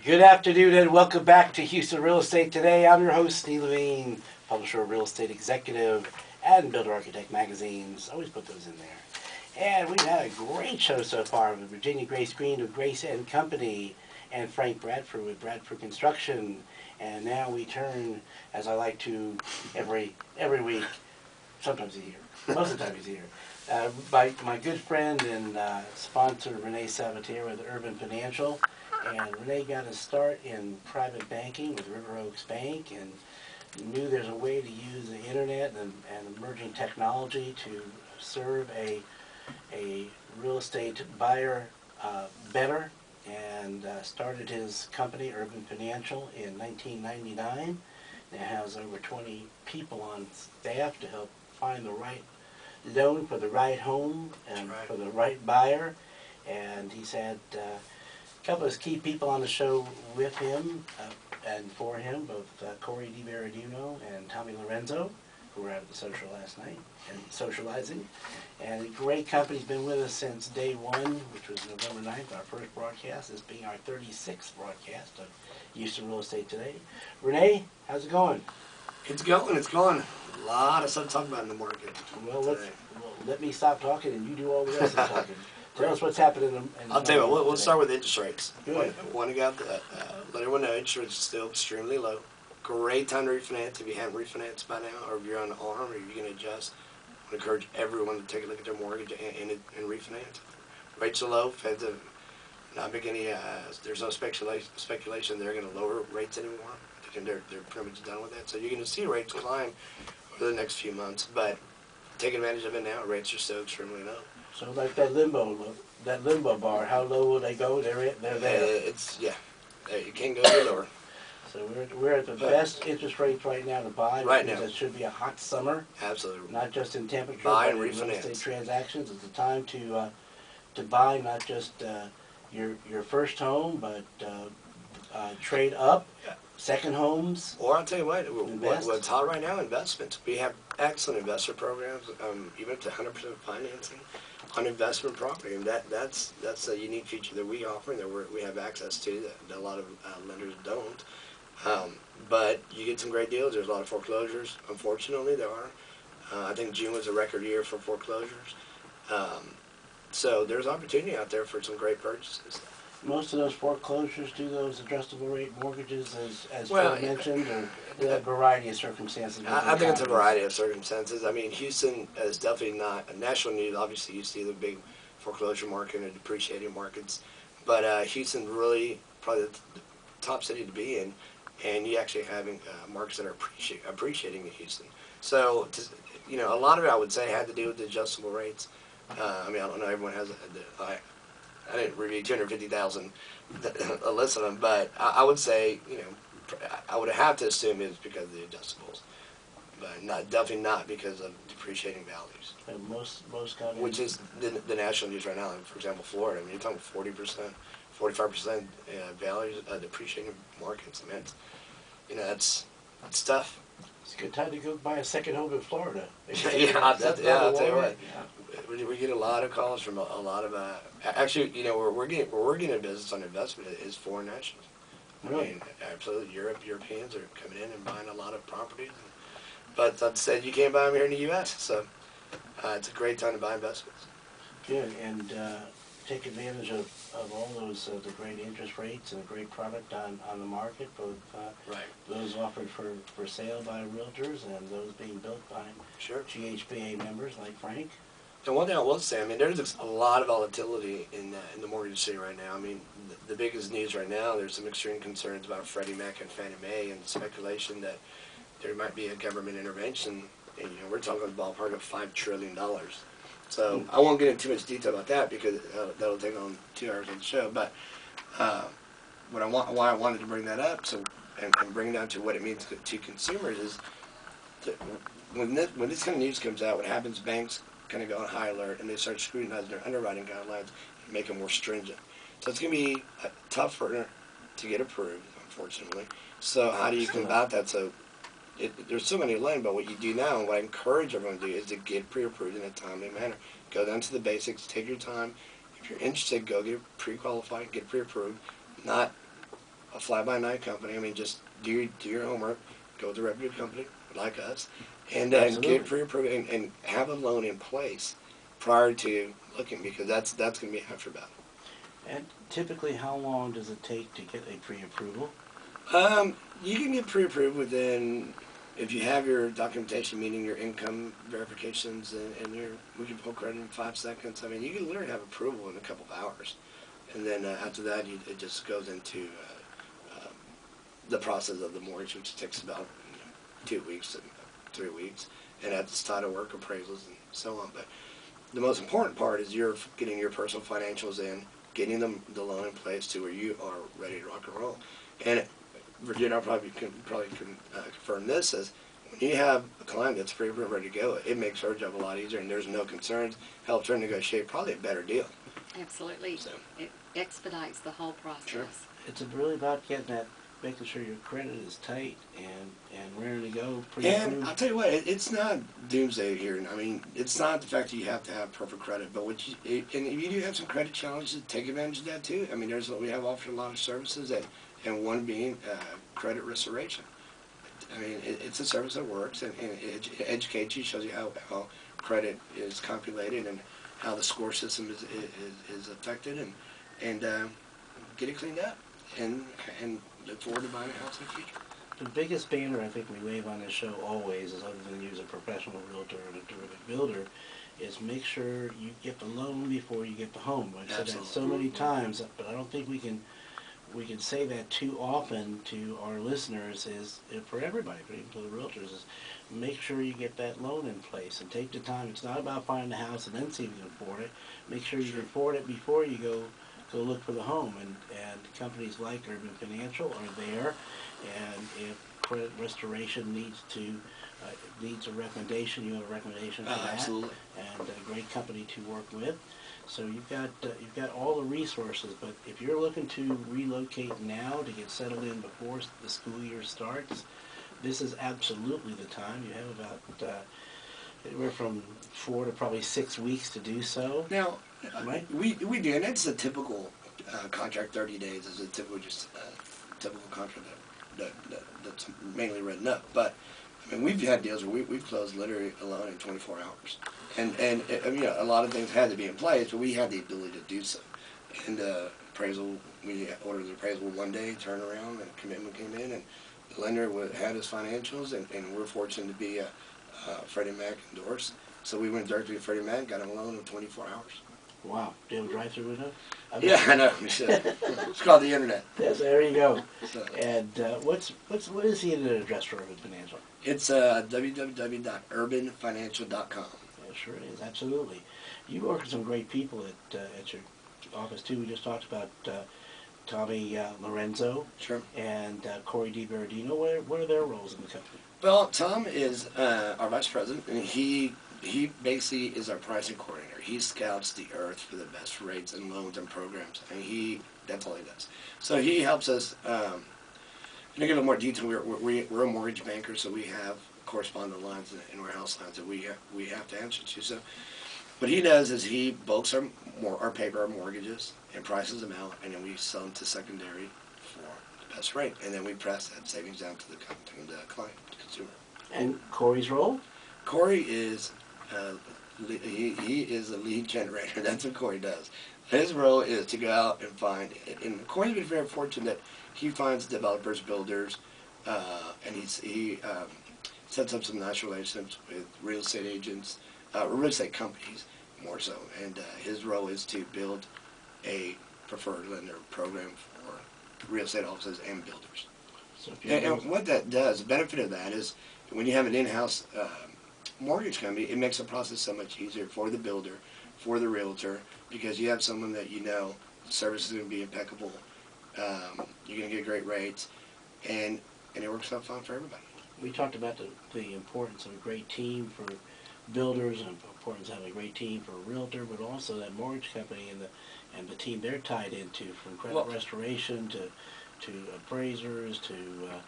Good afternoon and welcome back to Houston Real Estate Today. I'm your host, Steve Levine, publisher of Real Estate Executive and Builder Architect magazines. Always put those in there. And we've had a great show so far with Virginia Grace Green of Grace and Company and Frank Bradford with Bradford Construction. And now we turn, as I like to every week, sometimes a year, most of the time he's here, my good friend and sponsor Renee Sabatier with Urban Financial. And Renee got a start in private banking with River Oaks Bank and knew there's a way to use the internet and emerging technology to serve a real estate buyer better, and started his company, Urban Financial, in 1999. Now has over 20 people on staff to help find the right loan for the right home and for the right buyer. And he's had a couple of key people on the show with him and for him, both Corey DiVeradino and Tommy Lorenzo, who were out at the social last night and socializing. And a great company's been with us since day one, which was November 9th, our first broadcast, this being our 36th broadcast of Houston Real Estate Today. Renee, how's it going? It's going. A lot of stuff to talk about in the market. Well, let me stop talking and you do all the rest of the talking. Tell us what's happening in the I'll tell you what, we'll today. start with interest rates. Good. Want to let everyone know interest rates are still extremely low. Great time to refinance if you haven't refinanced by now, or if you're on the arm, or you're going to adjust. I would encourage everyone to take a look at their mortgage and refinance. Rates are low. Feds have not been any, there's no speculation they're going to lower rates anymore. They're pretty much done with that. So you're going to see rates climb over the next few months, but take advantage of it now. Rates are still extremely low. So like that limbo bar, how low will they go? They're there. You can't go any lower. So we're at the best interest rates right now to buy. Right now. It should be a hot summer. Absolutely. Not just in temperature, Buy but and in real estate refinance. transactions. It's the time to buy not just your first home, but trade up, second homes. Or I'll tell you Invest. what's hot right now, investments. We have excellent investor programs, even up to 100% financing on investment property, and that's a unique feature that we offer and that we have access to that a lot of lenders don't. But you get some great deals. There's a lot of foreclosures. Unfortunately, there are. I think June was a record year for foreclosures. So there's opportunity out there for some great purchases. Most of those foreclosures do those adjustable rate mortgages, as Well, Phil mentioned, or a variety of circumstances. I think it's a variety of circumstances. I mean, Houston is definitely not a national news. Obviously, you see the big foreclosure market and depreciating markets, but Houston's really probably the top city to be in, and you actually having markets that are appreciating in Houston. So, a lot of it I would say had to do with the adjustable rates. I mean, I don't know. Everyone has I didn't review 250,000 list of them, but I would say, I would have to assume it's because of the adjustables, but definitely not because of depreciating values. And most companies, Which is the national news right now. Like, for example, Florida. I mean, you're talking 40%, 45% values depreciating markets. I mean, that's tough. it's a good time to go buy a second home in Florida. I'll tell you what. Yeah. We get a lot of calls from a lot of actually, where we're getting a business on investment is foreign nationals. Really? I mean, absolutely, Europeans are coming in and buying a lot of properties. But that said, you can't buy them here in the U.S. So it's a great time to buy investments. Good, and take advantage of all those the great interest rates and a great product on the market, both Right. those offered for sale by realtors and those being built by Sure. GHBA members like Frank. And one thing I will say, I mean, there's a lot of volatility in the mortgage scene right now. I mean, the biggest news right now, there's some extreme concerns about Freddie Mac and Fannie Mae and speculation that there might be a government intervention. And, we're talking a ballpark of $5 trillion. So I won't get into too much detail about that because that'll take on 2 hours of the show. But why I wanted to bring that up, and bring it down to what it means to consumers is that when this kind of news comes out, what happens, banks kind of go on high alert and they start scrutinizing their underwriting guidelines and make them more stringent. So it's going to be tougher to get approved, unfortunately. So how do you combat that? So there's so many lane, but what you do now, and what I encourage everyone to do, is to get pre-approved in a timely manner. Go down to the basics, take your time. If you're interested, go get pre-qualified, get pre-approved. Not a fly-by-night company. I mean, just do your homework, go with a reputable company like us, and get Absolutely. it pre-approved and have a loan in place prior to looking, because that's going to be after battle. And typically, how long does it take to get a pre-approval? You can get pre-approved within, if you have your documentation, meaning your income verifications, and we can pull credit in 5 seconds. I mean, you can literally have approval in a couple of hours. And then after that, it just goes into the process of the mortgage, which takes about 2 weeks and 3 weeks. And that's title work, appraisals, and so on. But the most important part is you're getting your personal financials in, getting the loan in place to where you are ready to rock and roll. And Virginia probably can confirm this, is when you have a client that's pre-approved, ready to go, it makes our job a lot easier, and there's no concerns, helps her negotiate probably a better deal. Absolutely. So. It expedites the whole process. Sure. It's really about getting that, making sure your credit is tight and ready to go. And I'll tell you what, it's not doomsday here. I mean, it's not the fact that you have to have perfect credit, but and if you do have some credit challenges, take advantage of that too. I mean, we have offered a lot of services, and one being credit restoration. I mean, it's a service that works, and it educates you, shows you how credit is calculated and how the score system is affected, and get it cleaned up, and look forward to buying a house in the future. The biggest banner I think we wave on this show always, is other than use a professional realtor and a terrific builder, is make sure you get the loan before you get the home. I've said that so many times, but I don't think we can say that too often to our listeners, is for everybody, even to the realtors, is make sure you get that loan in place and take the time. It's not about finding a house and then see if you can afford it. Make sure you can afford it before you go look for the home. And companies like Urban Financial are there, and if credit restoration needs a recommendation, you have a recommendation for that. Absolutely. And a great company to work with. So you've got all the resources, but if you're looking to relocate now to get settled in before the school year starts, this is absolutely the time. You have about anywhere from 4 to probably 6 weeks to do so. Now, right? we do, and it's a typical contract. 30 days is a typical contract that's mainly written up. But I mean, we've had deals where we've closed literally alone in 24 hours. And a lot of things had to be in place, but we had the ability to do so. And appraisal, we ordered the appraisal one day, turnaround, and commitment came in, and the lender had his financials, and we're fortunate to be Freddie Mac endorsed. So we went directly to Freddie Mac, got him a loan in 24 hours. Wow. Do you have a drive-through window? Yeah, I know. It's called the internet. Yes, there you go. So. And what is the internet address for Urban Financial? It's www.urbanfinancial.com. It sure is, absolutely. You work with some great people at your office too. We just talked about Tommy Lorenzo, Sure. And Corey DiBerdino. What are their roles in the company? Well, Tom is our vice president, and he basically is our pricing coordinator. He scouts the earth for the best rates and loans and programs, and that's all he does. So he helps us. To get a little more detail, we're a mortgage banker, so we have correspondent lines and warehouse lines that we have to answer to. So what he does is he bulks our paper, our mortgages, and prices them out, and then we sell them to secondary for the best rate, and then we press that savings down to the client, the consumer. And Corey's role? Corey is he is a lead generator. That's what Corey does. His role is to go out and find, and Corey's been very fortunate that he finds developers, builders, and he sets up some nice relationships with real estate agents, real estate companies more so, and his role is to build a preferred lender program for real estate offices and builders. So and what that does, the benefit of that is when you have an in-house mortgage company, it makes the process so much easier for the builder, for the realtor, because you have someone that you know the service is going to be impeccable, you're going to get great rates, and it works out fine for everybody. We talked about the importance of a great team for builders, and the importance of having a great team for a realtor, but also that mortgage company and the team they're tied into, from credit restoration to appraisers to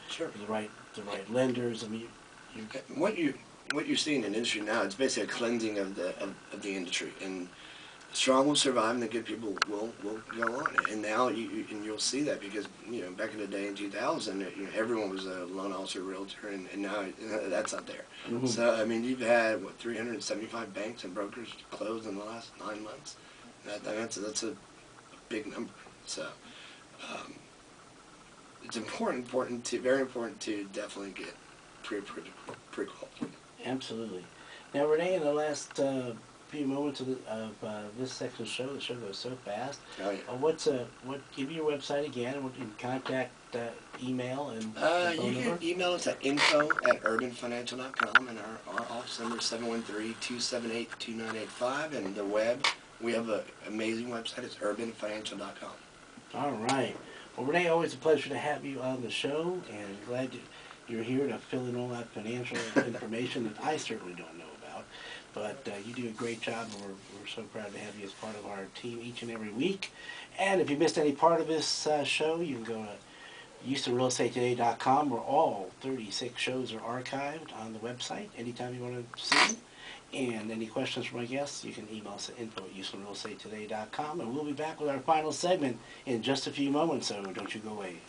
Sure. the right lenders. I mean, what you see in the industry now, it's basically a cleansing of the industry, and strong will survive, and the good people will go on. And now you'll see that because back in the day in 2000, everyone was a loan officer, realtor, and now that's not there. Mhm. So I mean, you've had 375 banks and brokers closed in the last 9 months. That's a big number. So it's very important to definitely get pre-qualified. Absolutely. Now, Renee, in the last few moments of this section of the show goes so fast. Oh, yeah. Give me your website again, and what you can contact, email, and phone You number. can email us at info@urbanfinancial.com, and our office number is 713-278-2985, and the web, we have an amazing website. It's urbanfinancial.com. All right. Well, Renee, always a pleasure to have you on the show, and glad you're here to fill in all that financial information that I certainly don't know about. But you do a great job, and we're so proud to have you as part of our team each and every week. And if you missed any part of this show, you can go to HoustonRealEstateToday.com, where all 36 shows are archived on the website anytime you want to see them. And any questions from my guests, you can email us at info@HoustonRealEstateToday.com. And we'll be back with our final segment in just a few moments, so don't you go away.